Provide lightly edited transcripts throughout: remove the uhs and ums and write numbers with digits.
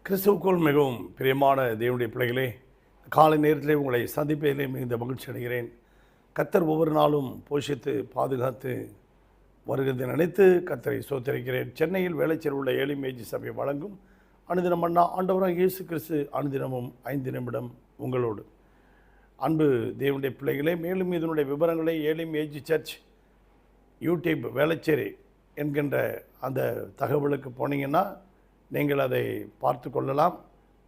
கிறிஸ்துவுக்குள் மிகவும் பிரியமான தேவனுடைய பிள்ளைகளே, காலை நேரத்திலே உங்களை சந்திப்பதிலே மிகுந்த மகிழ்ச்சி அடைகிறேன். கர்த்தர் ஒவ்வொரு நாளும் போஷித்து பாதுகாத்து வருகிறதை நினைத்து கர்த்தரை ஸ்தோத்திரிக்கிறேன். சென்னையில் வேலைச்சேர் உள்ள ஏழை மேஜி சபை வழங்கும் அனுதினம் அண்ணா ஆண்டவராக இயேசு கிறிஸ்து அனுதினமும் 5 நிமிடம் உங்களோடு. அன்பு தேவனுடைய பிள்ளைகளே, மேலும் இதனுடைய விவரங்களை ஏழை மேஜி சர்ச் யூடியூப் வேலைச்சேரி என்கின்ற அந்த தகவலுக்கு போனீங்கன்னா நீங்கள் அதை பார்த்து கொள்ளலாம்.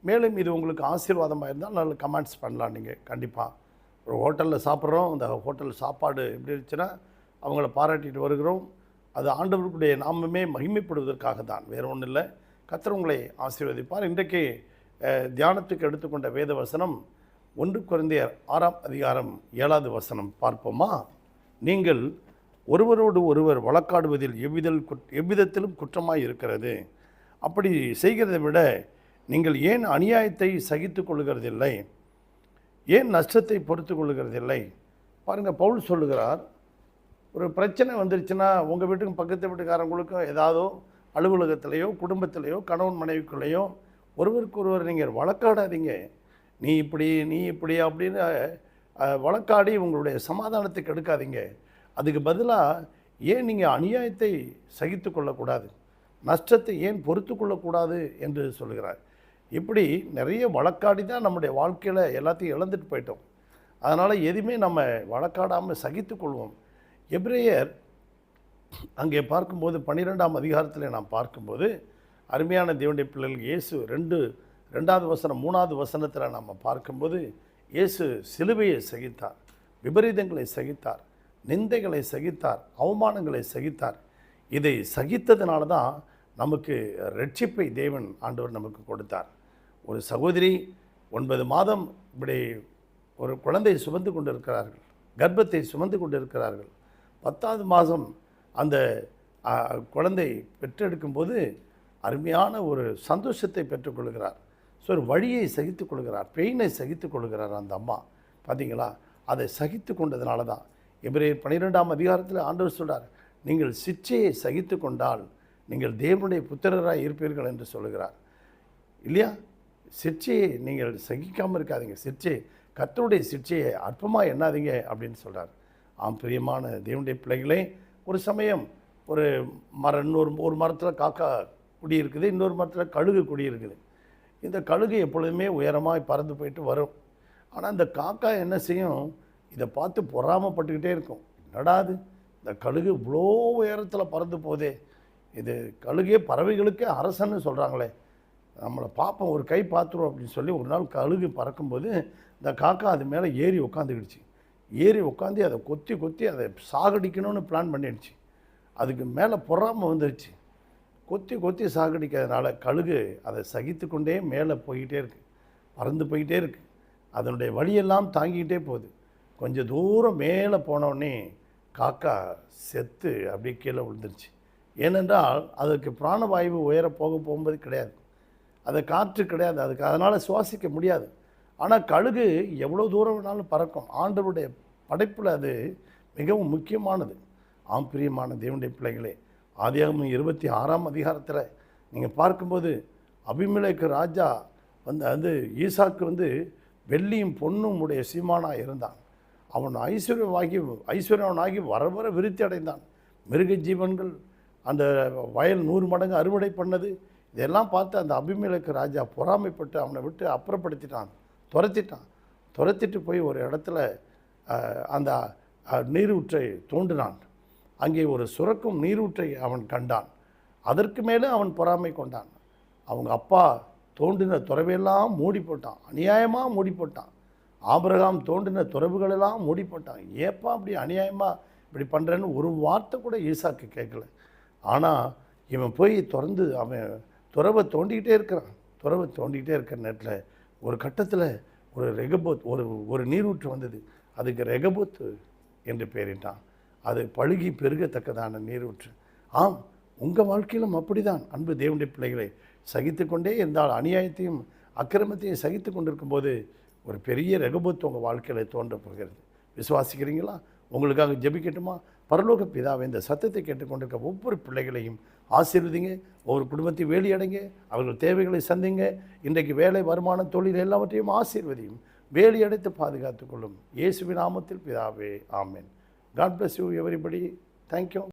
மேலும் இது உங்களுக்கு ஆசீர்வாதமாக இருந்தால் நல்ல கமெண்ட்ஸ் பண்ணலாம். நீங்கள் கண்டிப்பாக ஒரு ஹோட்டலில் சாப்பிட்றோம், அந்த ஹோட்டல் சாப்பாடு எப்படி இருந்துச்சுன்னா அவங்கள பாராட்டிட்டு வருகிறோம். அது ஆண்டவருடைய நாமமே மகிமைப்படுவதற்காக தான், வேறு ஒன்றும் இல்லை. கர்த்தர் உங்களை ஆசீர்வதிப்பார். இன்றைக்கு தியானத்துக்கு எடுத்துக்கொண்ட வேத வசனம் 1 கொரிந்தியர் 6ஆம் அதிகாரம் 7வது வசனம் பார்ப்போமா? நீங்கள் ஒருவரோடு ஒருவர் வழக்காடுவதில் எவ்விதத்திலும் குற்றமாய் இருக்கிறது. அப்படி செய்கிறதை விட நீங்கள் ஏன் அநியாயத்தை சகித்து கொள்ளுகிறதில்லை? ஏன் நஷ்டத்தை பொறுத்து கொள்ளுகிறதில்லை? பாருங்கள், பவுல் சொல்லுகிறார், ஒரு பிரச்சனை வந்துருச்சுன்னா உங்கள் வீட்டுக்கும் பக்கத்து வீட்டுக்காரங்களுக்கும் ஏதாவதோ அலுவலகத்திலேயோ குடும்பத்திலேயோ கணவன் மனைவிக்குள்ளேயோ ஒருவருக்கு ஒருவர் நீங்கள் வழக்காடாதீங்க. நீ இப்படி அப்படின்னு வழக்காடி உங்களுடைய சமாதானத்தை கெடுக்காதீங்க. அதுக்கு பதிலாக ஏன் நீங்கள் அநியாயத்தை சகித்து கொள்ளக்கூடாது, நஷ்டத்தை ஏன் பொறுத்து கொள்ளக்கூடாது என்று சொல்கிறார். இப்படி நிறைய வழக்காடி தான் நம்முடைய வாழ்க்கையில் எல்லாத்தையும் இழந்துட்டு போயிட்டோம். அதனால் எதுவுமே நம்ம வழக்காடாமல் சகித்து கொள்வோம். எபிரேயர் அங்கே பார்க்கும்போது 12ஆம் அதிகாரத்தில் நாம் பார்க்கும்போது அருமையான தேவனுடைய பிள்ளைகள் இயேசு 2வது வசனம் 3வது வசனத்தில் நாம் பார்க்கும்போது இயேசு சிலுவையை சகித்தார், விபரீதங்களை சகித்தார், நிந்தைகளை சகித்தார், அவமானங்களை சகித்தார். இதை சகித்ததுனால தான் நமக்கு ரட்சிப்பை தேவன் ஆண்டவர் நமக்கு கொடுத்தார். ஒரு சகோதரி 9 மாதம் இப்படி ஒரு குழந்தையை சுமந்து கொண்டு இருக்கிறார்கள், கர்ப்பத்தை சுமந்து கொண்டு இருக்கிறார்கள். 10வது மாதம் அந்த குழந்தை பெற்றெடுக்கும்போது அருமையான ஒரு சந்தோஷத்தை பெற்றுக்கொள்கிறார். ஸோ ஒரு வழியை சகித்து கொள்கிறார், பெயினை சகித்து கொள்கிறார் அந்த அம்மா. பார்த்தீங்களா? அதை சகித்து கொண்டதுனால தான் எபிரேயர் 12ஆம் அதிகாரத்தில் ஆண்டவர் சொல்கிறார், நீங்கள் சிற்சையை சகித்து கொண்டால் நீங்கள் தேவனுடைய புத்திரராக இருப்பீர்கள் என்று சொல்கிறார். இல்லையா? சிற்சையை நீங்கள் சகிக்காமல் இருக்காதீங்க, கர்த்தருடைய சிற்சையை அற்பமாக எண்ணாதீங்க அப்படின்னு சொல்கிறார். பிரியமான தேவனுடைய பிள்ளைகளே, ஒரு சமயம் ஒரு ஒரு மரத்தில் காக்கா குடியிருக்குது, இன்னொரு மரத்தில் கழுகு குடியிருக்குது. இந்த கழுகு எப்பொழுதுமே உயரமாக பறந்து போயிட்டு வரும். ஆனால் இந்த காக்கா என்ன செய்யும், இதை பார்த்து பொறாமப்பட்டுக்கிட்டே இருக்கும். என்னடாது, இந்த கழுகு இவ்வளோ உயரத்தில் பறந்து போதே, இது கழுகே பறவைகளுக்கே அரசன்னு சொல்கிறாங்களே, நம்மளை பார்ப்போம், ஒரு கை பார்த்துருவோம் அப்படின்னு சொல்லி ஒரு நாள் கழுகு பறக்கும்போது இந்த காக்கா அது மேலே ஏறி உட்காந்துக்கிடுச்சு. ஏறி உட்காந்து அதை கொத்தி அதை சாகடிக்கணும்னு பிளான் பண்ணிடுச்சு. அதுக்கு மேலே பொறாமல் வந்துடுச்சு. கொத்தி சாகடிக்கிறதுனால கழுகு அதை சகித்து கொண்டே மேலே போய்கிட்டே இருக்குது, பறந்து போய்கிட்டே இருக்குது. அதனுடைய வழியெல்லாம் தாங்கிக்கிட்டே போகுது. கொஞ்சம் தூரம் மேலே போனோடனே காக்கா செத்து அப்படியே கீழே விழுந்துருச்சு. ஏனென்றால் அதுக்கு பிராணவாயு உயர போகும்போது கிடையாது, அது காற்று கிடையாது, அதுக்கு அதனால் சுவாசிக்க முடியாது. ஆனால் கழுகு எவ்வளோ தூரம் வேணாலும் பறக்கும். ஆண்டவருடைய படைப்பில் அது மிகவும் முக்கியமானது. பிரியமான தேவனுடைய பிள்ளைகளே, ஆதியாகமம் 26ஆம் அதிகாரத்தில் நீங்கள் பார்க்கும்போது அபிமெலேக்கு ராஜா அது ஈசாக்கு வெள்ளியும் பொன்னும் உடைய சீமானாக இருந்தான். அவன் ஐஸ்வர்யவனாகி வர விருத்தி அடைந்தான். மிருக ஜீவன்கள் அந்த வயல் 100 மடங்கு அறுவடை பண்ணது. இதெல்லாம் பார்த்து அந்த அபிமெலேக்கு ராஜா பொறாமைப்பட்டு அவனை விட்டு அப்புறப்படுத்திட்டான், துரத்திட்டு போய் ஒரு இடத்துல அந்த நீரூற்றை தோண்டினான். அங்கே ஒரு சுரக்கும் நீரூற்றை அவன் கண்டான். அதற்கு மேலே அவன் பொறாமை கொண்டான். அவங்க அப்பா தோண்டின துறவையெல்லாம் மூடி போட்டான், அநியாயமாக மூடி போட்டான். ஆபிரகாம் தோண்டின துறவுகளெல்லாம் மூடி போட்டான். ஏப்பா அப்படி அநியாயமாக இப்படி பண்ணுறேன்னு ஒரு வார்த்தை கூட ஈசாக்கு கேட்கல. ஆனால் இவன் போய் அவன் துறவை தோண்டிக்கிட்டே இருக்கிற நேரத்தில் ஒரு கட்டத்தில் ஒரு ரெகபோத் ஒரு நீரூற்று வந்தது. அதுக்கு ரெகபோத் என்று பெயரிட்டான். அது பழுகி பெருகத்தக்கதான நீரூற்று. உங்கள் வாழ்க்கையிலும் அப்படி தான் அன்பு தேவனுடைய பிள்ளைகளை சகித்து கொண்டே இருந்தால், அநியாயத்தையும் அக்கிரமத்தையும் சகித்து கொண்டிருக்கும்போது ஒரு பெரிய ரெகபோத் உங்கள் வாழ்க்கையில் தோன்ற போகிறது. விசுவாசிக்கிறீங்களா? உங்களுக்காக ஜெபிக்கட்டுமா? பரலோக பிதாவே, இந்த சத்தத்தை கேட்டுக்கொண்டிருக்க ஒவ்வொரு பிள்ளைகளையும் ஆசீர்வதிங்க. ஒவ்வொரு குடும்பத்தையும் வேலி அடைங்க, அவர்கள் தேவைகளை சந்திங்க. இன்றைக்கு வேலை, வருமானம், தொழில் எல்லாவற்றையும் ஆசீர்வதியும், வேலி அடைத்து பாதுகாத்துக் கொள்ளும். இயேசுவின் நாமத்தில் பிதாவே, ஆமென். God bless you everybody. Thank you.